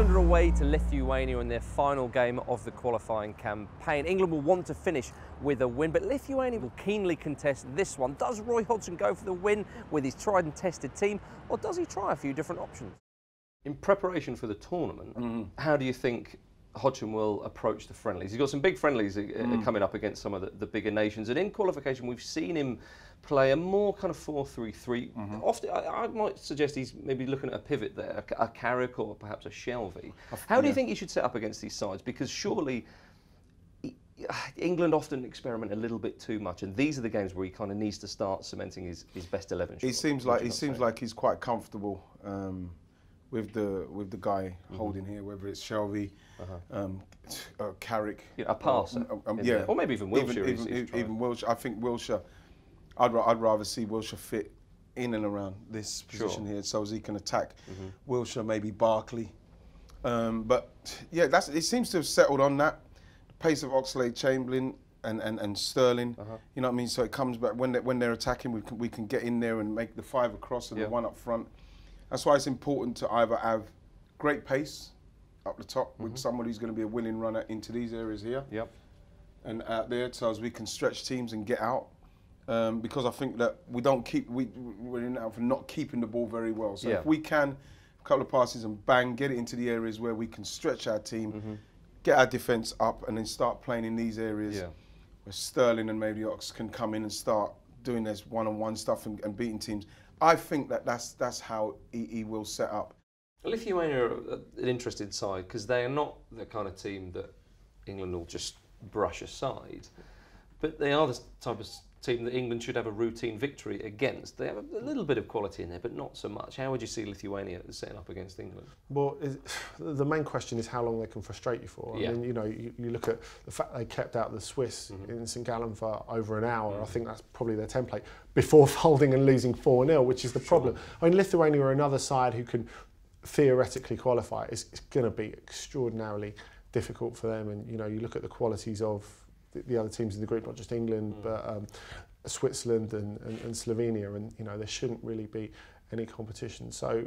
England are away to Lithuania in their final game of the qualifying campaign. England will want to finish with a win, but Lithuania will keenly contest this one. Does Roy Hodgson go for the win with his tried and tested team, or does he try a few different options? In preparation for the tournament, how do you think Hodgson will approach the friendlies? He's got some big friendlies coming up against some of the bigger nations, and in qualification we've seen him play a more kind of 4-3-3. Often, I might suggest he's maybe looking at a pivot there, a Carrick or perhaps a Shelby. How do you think he should set up against these sides? Because surely England often experiment a little bit too much, and these are the games where he kind of needs to start cementing his best 11. He seems like he's quite comfortable with the guy holding here, whether it's Shelby, Carrick, a passer, or maybe even Wilshere. Even Wilshere. I think Wilshere. I'd rather see Wilshere fit in and around this position here, so as he can attack Wilshere, maybe Barkley. But yeah, it seems to have settled on that. The pace of Oxlade-Chamberlain and Sterling. You know what I mean? So it comes back when they're attacking, we can get in there and make the 5 across and the 1 up front. That's why it's important to either have great pace up the top with somebody who's going to be a willing runner into these areas here, and out there, so as we can stretch teams and get out. Because I think that we're in out for not keeping the ball very well. So if we can, a couple of passes and bang, get it into the areas where we can stretch our team, get our defence up, and then start playing in these areas where Sterling and maybe Ox can come in and start doing this one-on-one stuff and beating teams. I think that's how he will set up. Lithuania are an interesting side because they are not the kind of team that England will just brush aside, but they are the type of team that England should have a routine victory against. They have a little bit of quality in there, but not so much. How would you see Lithuania setting up against England? Well, the main question is how long they can frustrate you for. I mean, you know, you look at the fact they kept out the Swiss in St Gallen for over an hour. I think that's probably their template before folding and losing 4-0, which is the problem. I mean, Lithuania are another side who can theoretically qualify. It's going to be extraordinarily difficult for them, and you know, you look at the qualities of the other teams in the group, not just England, but Switzerland and Slovenia, and you know, there shouldn't really be any competition. So,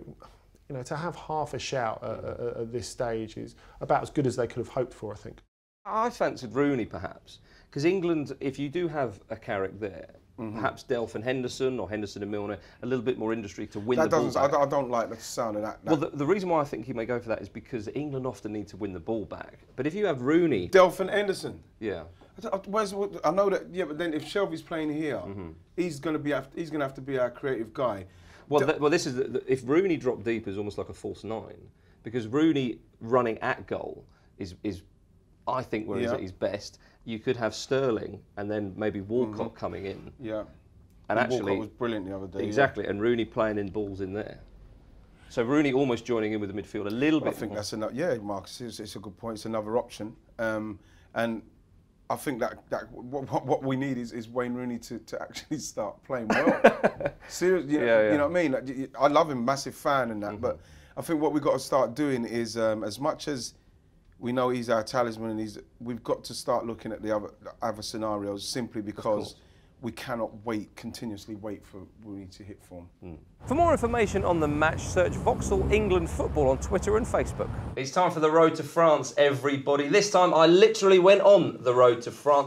you know, to have half a shout at this stage is about as good as they could have hoped for, I think. I fancied Rooney perhaps, because England, if you do have a Carrick there, perhaps Delph and Henderson, or Henderson and Milner, a little bit more industry to win the ball back. I don't like the sound of that. Well, the reason why I think he may go for that is because England often need to win the ball back. But if you have Rooney... Delph and Henderson? Yeah. I know that, yeah, but then if Shelby's playing here, he's going to have to be our creative guy. Well, this is if Rooney dropped deep is almost like a false 9, because Rooney running at goal is I think where he's at his best. You could have Sterling and then maybe Walcott coming in. Yeah. And actually, Walcott was brilliant the other day. Exactly, and Rooney playing in balls in there. So Rooney almost joining in with the midfield a little bit. I think that's enough. Yeah, Marcus, it's a good point. It's another option, and I think that what we need is Wayne Rooney to actually start playing well. Seriously, you know what I mean? Like, I love him, massive fan and that, but I think what we've got to start doing is, as much as we know he's our talisman, and we've got to start looking at the other scenarios, simply because we cannot continuously wait for Rooney to hit form. For more information on the match, search Vauxhall England Football on Twitter and Facebook. It's time for the road to France, everybody. This time I literally went on the road to France.